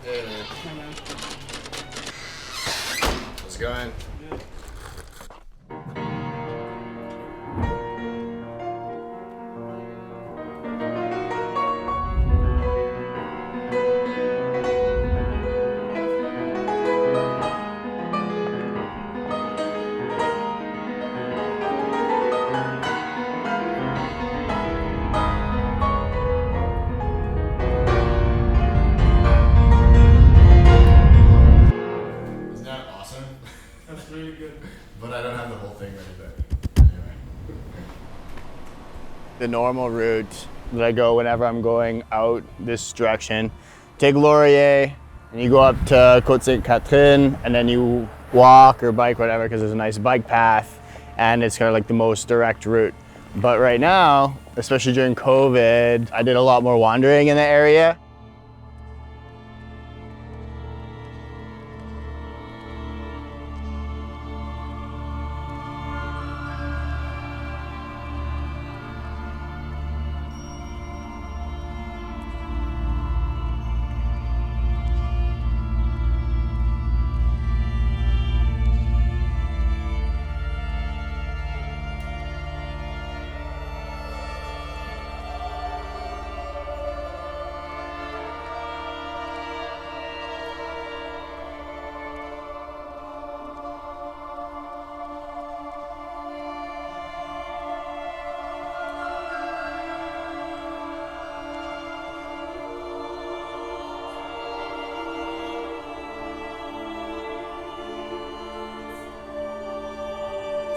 Hey, man. Hey, man. How's it going? Good. Isn't that awesome? That's really good. But I don't have the whole thing ready, but anyway. The normal route that I go whenever I'm going out this direction, take Laurier and you go up to Côte Sainte Catherine and then you walk or bike, whatever, because there's a nice bike path and it's kind of like the most direct route. But right now, especially during COVID, I did a lot more wandering in the area.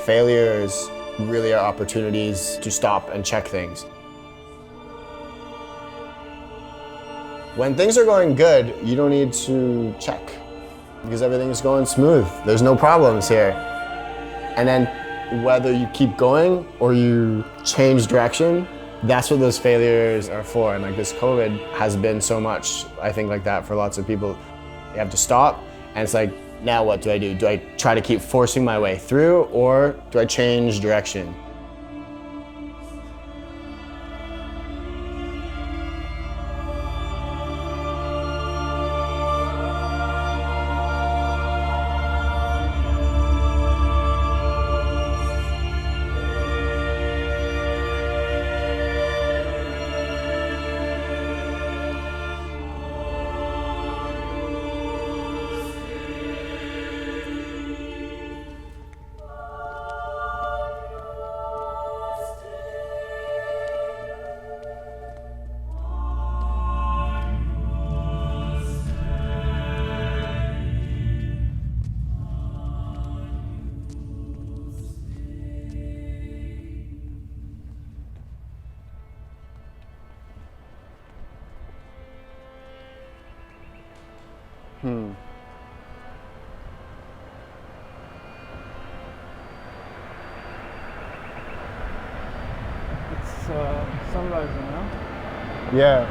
Failures really are opportunities to stop and check things. When things are going good, you don't need to check because everything is going smooth. There's no problems here. And then whether you keep going or you change direction, that's what those failures are for. And like this COVID has been so much, I think, like that for lots of people. You have to stop and it's like, now what do? Do I try to keep forcing my way through or do I change direction? It's sunrise now. Yeah.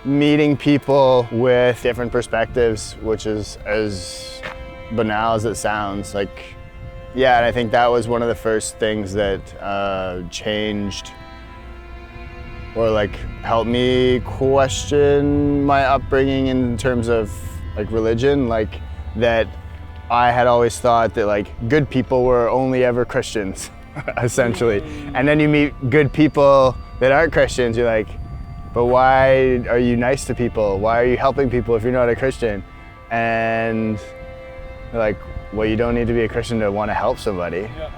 Meeting people with different perspectives, which is as banal as it sounds. Like, yeah, and I think that was one of the first things that changed or like helped me question my upbringing in terms of like religion, like that I had always thought that like good people were only ever Christians, essentially. And then you meet good people that aren't Christians, you're like, but why are you nice to people? Why are you helping people if you're not a Christian? And they're like, well, you don't need to be a Christian to want to help somebody. Yeah.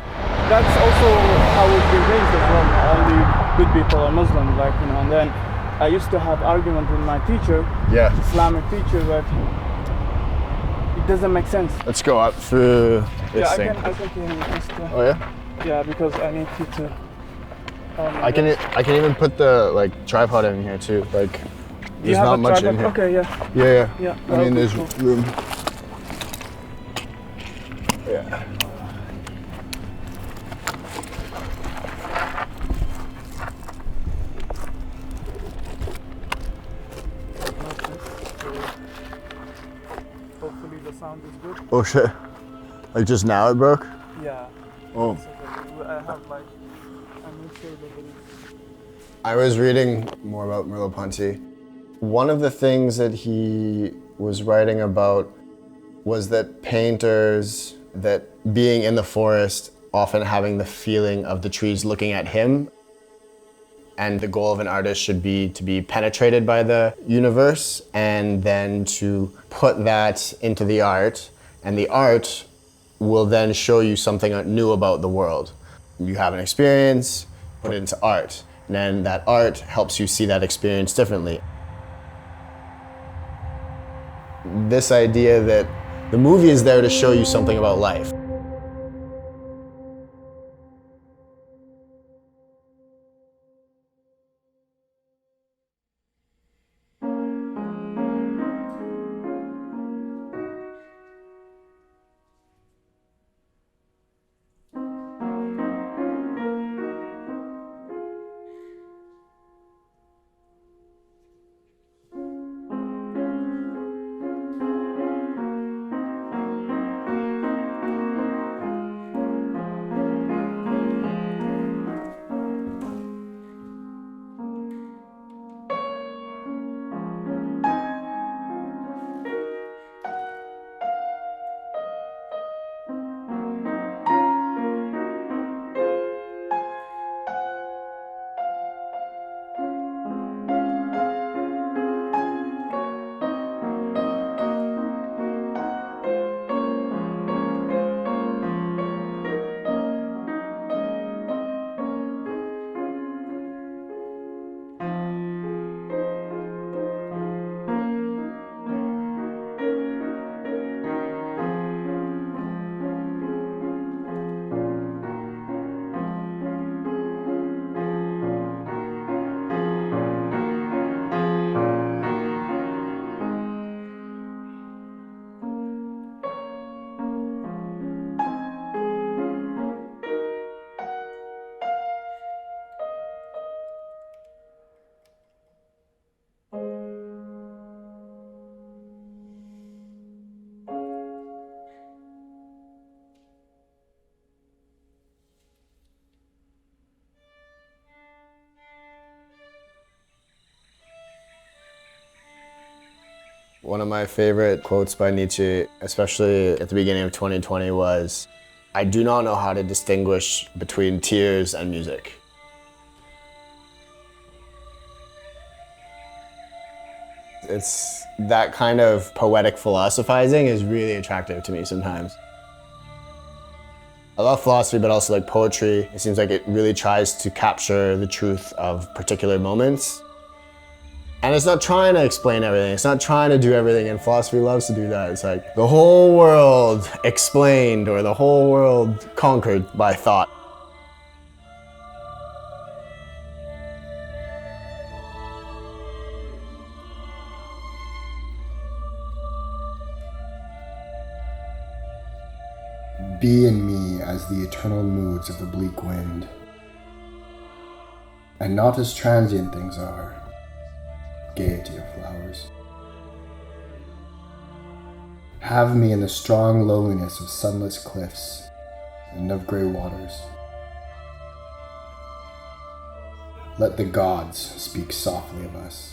That's also how we've been raised as well. Only good people are Muslim, like, you know. And then I used to have argument with my teacher, Islamic teacher, but it doesn't make sense. Let's go up through this thing. I can just, Oh yeah? yeah, because I need you to. I can even put the like tripod in here too. Like, there's not much in here. Okay, yeah. Yeah. I mean, there's cool. room. Yeah. Hopefully the sound is good. Oh shit. Like just now it broke? Yeah. Oh. It's okay. I have like, I'm sure that there is. I was reading more about Merleau-Ponty. One of the things that he was writing about was that painters, that being in the forest, often having the feeling of the trees looking at him, and the goal of an artist should be to be penetrated by the universe and then to put that into the art, and the art will then show you something new about the world. You have an experience, put it into art, and then that art helps you see that experience differently. This idea that the movie is there to show you something about life. One of my favorite quotes by Nietzsche, especially at the beginning of 2020, was, "I do not know how to distinguish between tears and music." It's that kind of poetic philosophizing is really attractive to me sometimes. I love philosophy, but also like poetry. It seems like it really tries to capture the truth of particular moments. And it's not trying to explain everything. It's not trying to do everything, and philosophy loves to do that. It's like the whole world explained or the whole world conquered by thought. Be in me as the eternal moods of the bleak wind, and not as transient things are, gaiety of flowers. Have me in the strong loneliness of sunless cliffs and of grey waters. Let the gods speak softly of us.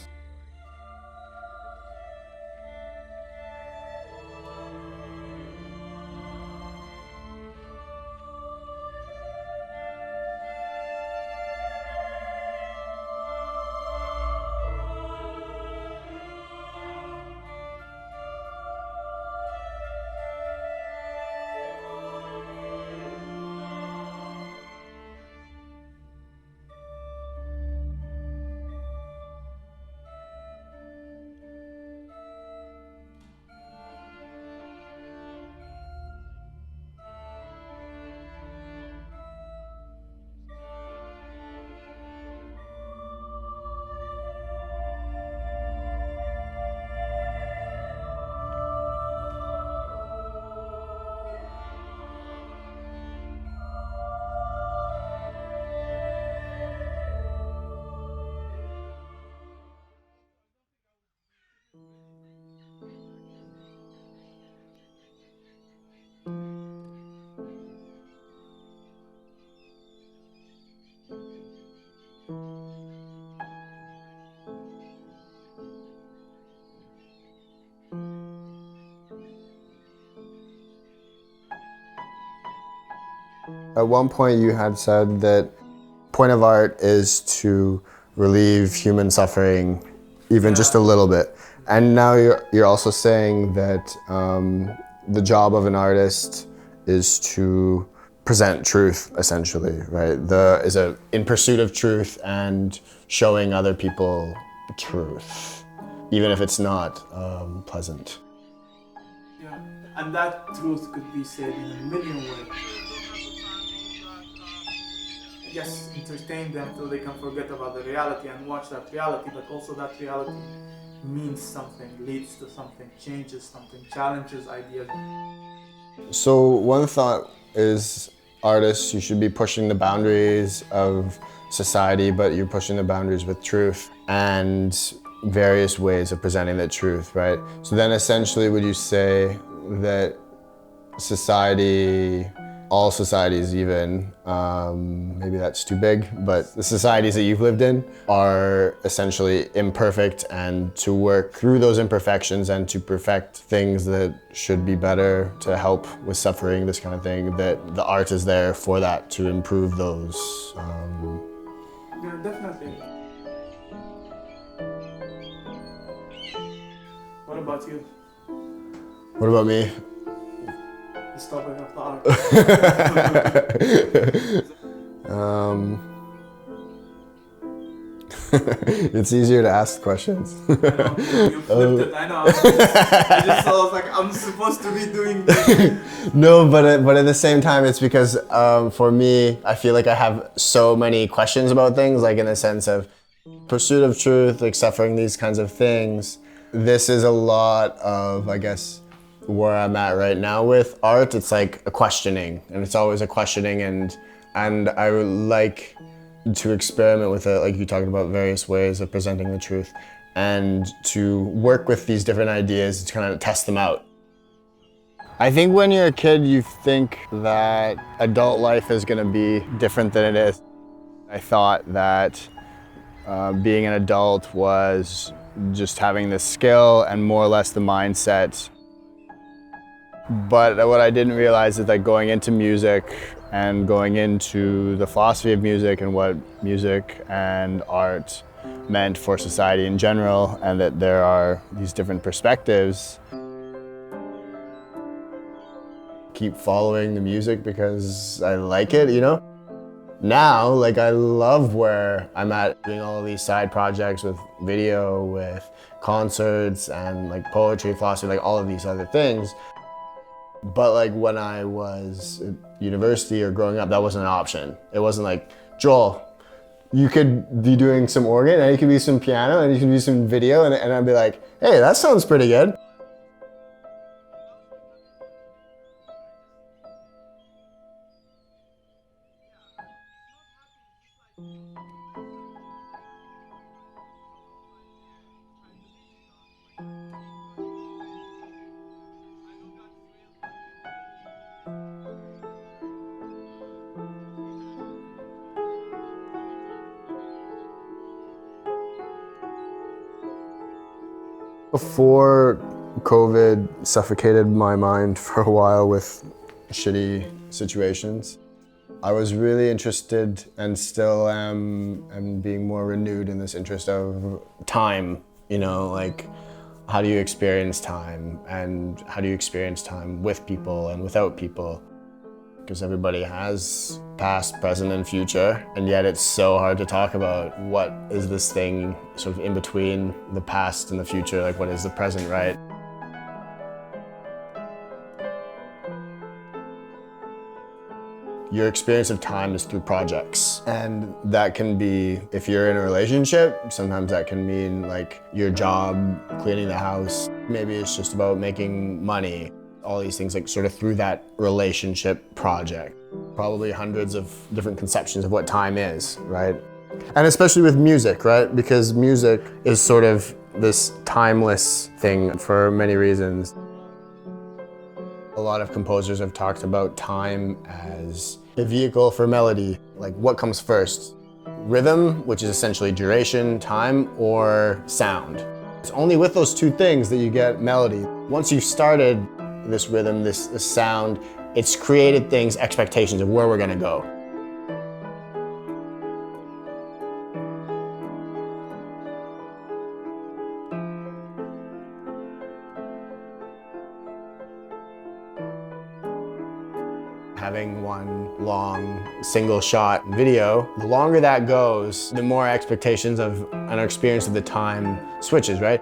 At one point you had said that point of art is to relieve human suffering even just a little bit. And now you're also saying that the job of an artist is to present truth, essentially, right? In pursuit of truth and showing other people truth, even if it's not pleasant. Yeah, and that truth could be said in a million ways. Yes, entertain them till they can forget about the reality and watch that reality, but also that reality means something, leads to something, changes something, challenges ideas. So one thought is artists, you should be pushing the boundaries of society, but you're pushing the boundaries with truth and various ways of presenting the truth, right? So then essentially would you say that society, all societies even, maybe that's too big, but the societies that you've lived in are essentially imperfect, and to work through those imperfections and to perfect things that should be better to help with suffering, this kind of thing, that the art is there for that, to improve those. Yeah, definitely. What about you? What about me? This topic of the art. It's easier to ask questions. I know, you flipped it, I know. I just was like, I'm supposed to be doing this. No, but at the same time, it's because for me, I feel like I have so many questions about things, like in the sense of pursuit of truth, like suffering, these kinds of things. This is a lot of, I guess, where I'm at right now with art. It's like a questioning, and it's always a questioning, and I would like to experiment with it, like you talked about, various ways of presenting the truth, and to work with these different ideas to kind of test them out. I think when you're a kid, you think that adult life is going to be different than it is. I thought that being an adult was just having the skill and more or less the mindset. But what I didn't realize is that going into music and going into the philosophy of music and what music and art meant for society in general, and that there are these different perspectives. Keep following the music because I like it, you know? Now, like, I love where I'm at, doing all these side projects with video, with concerts, and like poetry, philosophy, like all of these other things. But like when I was at university or growing up, that wasn't an option. It wasn't like, Joel, you could be doing some organ, and you could be some piano, and you could do some video, and I'd be like, hey, that sounds pretty good. Before COVID suffocated my mind for a while with shitty situations, I was really interested, and still am being more renewed in this interest of time, you know, like how do you experience time, and how do you experience time with people and without people? Because everybody has past, present, and future, and yet it's so hard to talk about what is this thing sort of in between the past and the future, like what is the present, right? Your experience of time is through projects, and that can be, if you're in a relationship, sometimes that can mean like your job, cleaning the house. Maybe it's just about making money. All these things, like sort of through that relationship project. Probably hundreds of different conceptions of what time is, right? And especially with music, right? Because music is sort of this timeless thing for many reasons. A lot of composers have talked about time as a vehicle for melody. Like what comes first? Rhythm, which is essentially duration, time, or sound. It's only with those two things that you get melody. Once you've started this rhythm, this sound, It's created things, expectations of where we're gonna go. Having one long single shot video, the longer that goes, the more expectations of an experience of the time switches, right?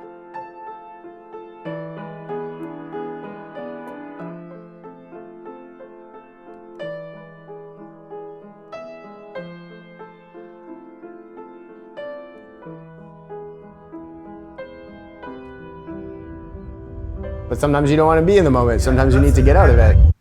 But sometimes you don't want to be in the moment. Sometimes you need to get out of it.